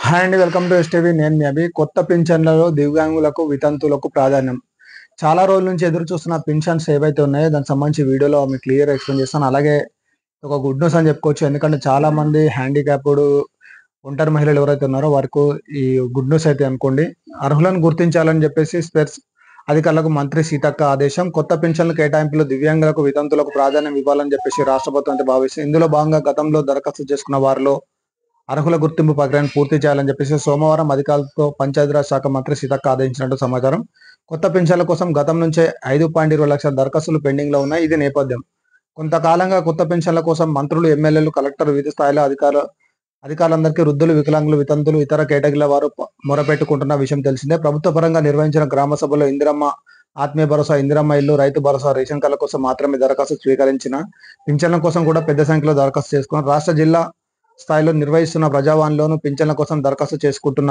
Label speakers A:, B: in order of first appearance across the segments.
A: Hi అండి, welcome to STV. నేను మీ అభి. కొత్త పింఛన్లలో దివ్యాంగులకు వితంతులకు ప్రాధాన్యం. చాలా రోజుల నుంచి ఎదురు చూస్తున్న పింఛన్స్ ఏవైతే ఉన్నాయో దానికి సంబంధించి వీడియోలో మీకు క్లియర్ ఎక్స్ప్లెయిన్ చేస్తాను. అలాగే ఒక గుడ్ న్యూస్ అని చెప్పుకోవచ్చు. ఎందుకంటే చాలా మంది హ్యాండిక్యాప్డ్ ఒంటరి మహిళలు ఎవరైతే ఉన్నారో వారికి ఈ గుడ్ న్యూస్ అయితే అనుకోండి. అర్హులను గుర్తించాలని చెప్పేసి స్పెర్స్ అధికారులకు మంత్రి సీతక్క ఆదేశం. కొత్త పింఛన్ల కేటాయింపులు దివ్యాంగులకు వితంతులకు ప్రాధాన్యం ఇవ్వాలని చెప్పేసి రాష్ట్ర ప్రభుత్వం అయితే భావిస్తుంది. ఇందులో భాగంగా గతంలో దరఖాస్తు చేసుకున్న వారిలో అర్హుల గుర్తింపు ప్రక్రియను పూర్తి చేయాలని చెప్పేసి సోమవారం అధికారులతో పంచాయతీరాజ్ శాఖ మంత్రి సీతక్క ఆదేశించినట్టు సమాచారం. కొత్త పింఛన్ల కోసం గతం నుంచే 5.20 లక్షల దరఖాస్తులు పెండింగ్ లో ఉన్నాయి. ఇది నేపథ్యం. కొంతకాలంగా కొత్త పింఛన్ల కోసం మంత్రులు, ఎమ్మెల్యేలు, కలెక్టర్, వివిధ స్థాయిలో అధికారులందరికీ వృద్ధులు, వికలాంగులు, వితంతులు, ఇతర కేటగిరీల వారు మొరపెట్టుకుంటున్న విషయం తెలిసిందే. ప్రభుత్వ పరంగా నిర్వహించిన గ్రామ సభలో ఇందిరమ్మ ఆత్మీయ భరోసా, ఇందిరమ్మ ఇల్లు, రైతు భరోసా, రేషన్ కార్డుల కోసం మాత్రమే దరఖాస్తు స్వీకరించిన పింఛన్ల కోసం కూడా పెద్ద సంఖ్యలో దరఖాస్తు చేసుకున్నారు. రాష్ట్ర జిల్లా స్థాయిలో నిర్వహిస్తున్న ప్రజావాణిలోను పింఛన్ల కోసం దరఖాస్తు చేసుకున్న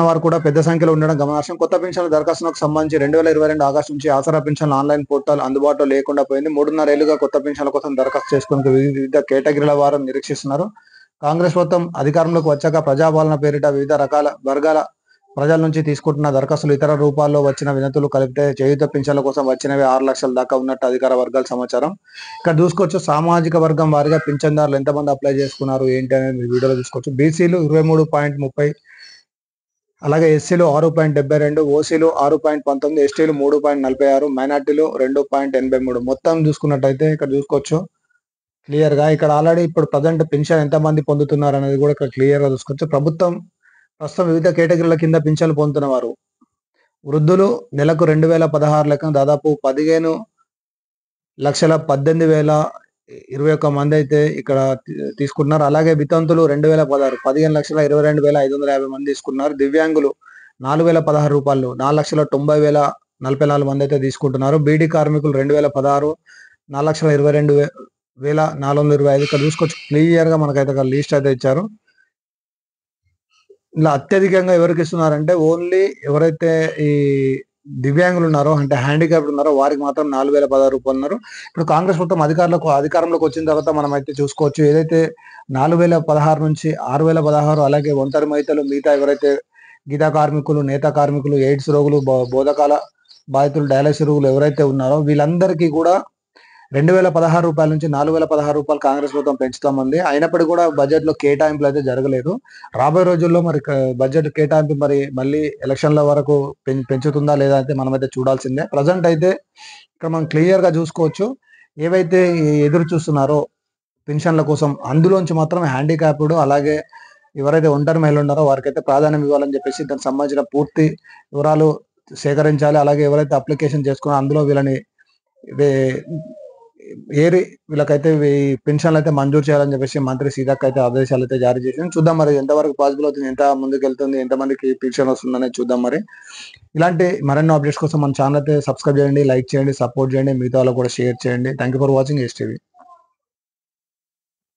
A: వారు కూడా పెద్ద సంఖ్యలో ఉండడం గమనార్హం. కొత్త పింఛన్ల దరఖాస్తులకు సంబంధించి 2022 ఆగస్టు నుంచి ఆసరా పింఛన్ల ఆన్లైన్ పోర్టల్ అందుబాటులో లేకుండా పోయింది. 3.5 ఏళ్లుగా కొత్త పింఛన్ల కోసం దరఖాస్తు చేసుకునే వివిధ కేటగిరీల వారు నిరీక్షిస్తున్నారు. కాంగ్రెస్ ప్రభుత్వం అధికారంలోకి వచ్చాక ప్రజాపాలన పేరిట వివిధ రకాల వర్గాల ప్రజల నుంచి తీసుకుంటున్న దరఖాస్తులు, ఇతర రూపాల్లో వచ్చిన వినతులు కలిపితే చేయూత పింఛన్ల కోసం వచ్చినవి 6 లక్షల దాకా ఉన్నట్టు అధికార వర్గాల సమాచారం. ఇక్కడ చూసుకోవచ్చు, సామాజిక వర్గం వారిగా పింఛన్దారులు ఎంతమంది అప్లై చేసుకున్నారు ఏంటి అనేది వీడియోలో చూసుకోవచ్చు. బీసీలు 23.30, అలాగే ఎస్సీలు 6.72, ఓసీలు 6.19, ఎస్టీలు 3.46, మైనార్టీలు 2.83. మొత్తం చూసుకున్నట్టయితే ఇక్కడ చూసుకోవచ్చు క్లియర్ గా. ఇక్కడ ఆల్రెడీ ఇప్పుడు ప్రజెంట్ పెన్షన్ ఎంతమంది పొందుతున్నారు అనేది కూడా ఇక్కడ క్లియర్ గా చూసుకోవచ్చు. ప్రభుత్వం ప్రస్తుతం వివిధ కేటగిరీల కింద పింఛన్లు పొందుతున్న వారు: వృద్ధులు నెలకు 2016 లెక్కన దాదాపు 15,18,021 మంది అయితే ఇక్కడ తీసుకుంటున్నారు. అలాగే వితంతులు 2016 15,22,550 మంది తీసుకున్నారు. దివ్యాంగులు 4,016 రూపాయలు 4,90,044 మంది అయితే తీసుకుంటున్నారు. బీడీ కార్మికులు 2016 4,22,425. ఇక్కడ చూసుకోవచ్చు క్లియర్ గా మనకైతే ఒక లిస్ట్ అయితే ఇచ్చారు. ఇలా అత్యధికంగా ఎవరికి ఇస్తున్నారంటే ఓన్లీ ఎవరైతే ఈ దివ్యాంగులు ఉన్నారో, అంటే హ్యాండిక్యాప్డ్ ఉన్నారో వారికి మాత్రం 4,016 రూపాయలు ఉన్నారు. ఇప్పుడు కాంగ్రెస్ ప్రభుత్వం అధికారంలోకి వచ్చిన తర్వాత మనం అయితే చూసుకోవచ్చు, ఏదైతే 4,016 నుంచి 6,016, అలాగే ఒంటరి మహిళలు, మిగతా ఎవరైతే గీతా కార్మికులు, నేత కార్మికులు, ఎయిడ్స్ రోగులు, బోధకాల బాధితులు, డయాలసిస్ రోగులు ఎవరైతే ఉన్నారో వీళ్ళందరికీ కూడా 2,016 రూపాయల నుంచి 4,016 రూపాయలు కాంగ్రెస్ ప్రభుత్వం పెంచుతామంది. అయినప్పటికీ కూడా బడ్జెట్ లో కేటాయింపులు అయితే జరగలేదు. రాబోయే రోజుల్లో మరి బడ్జెట్ కేటాయింపు మరి మళ్ళీ ఎలక్షన్ల వరకు పెంచుతుందా లేదా అయితే మనమైతే చూడాల్సిందే. ప్రజెంట్ అయితే ఇక్కడ మనం క్లియర్ గా చూసుకోవచ్చు, ఏవైతే ఎదురు చూస్తున్నారో పెన్షన్ల కోసం అందులోంచి మాత్రం హ్యాండిక్యాప్డ్, అలాగే ఎవరైతే ఒంటరి మహిళలు ఉన్నారో వారికైతే ప్రాధాన్యం ఇవ్వాలని చెప్పేసి దానికి సంబంధించిన పూర్తి వివరాలు సేకరించాలి. అలాగే ఎవరైతే అప్లికేషన్ చేసుకున్నారో అందులో వీళ్ళని వీళ్ళకైతే పెన్షన్లు అయితే మంజూరు చేయాలని చెప్పేసి మంత్రి సీతక్క అయితే ఆదేశాలు అయితే జారీ చేసింది. చూద్దాం మరి ఎంతవరకు పాసిబుల్ అవుతుంది, ఎంత ముందుకు వెళ్తుంది, ఎంతమందికి పెన్షన్ వస్తుందనేది చూద్దాం. మరి ఇలాంటి మరెన్నో అప్డేట్స్ కోసం మన ఛానల్ అయితే సబ్స్క్రైబ్ చేయండి, లైక్ చేయండి, సపోర్ట్ చేయండి, మిగతా వాళ్ళకు కూడా షేర్ చేయండి. Thank you for watching STV.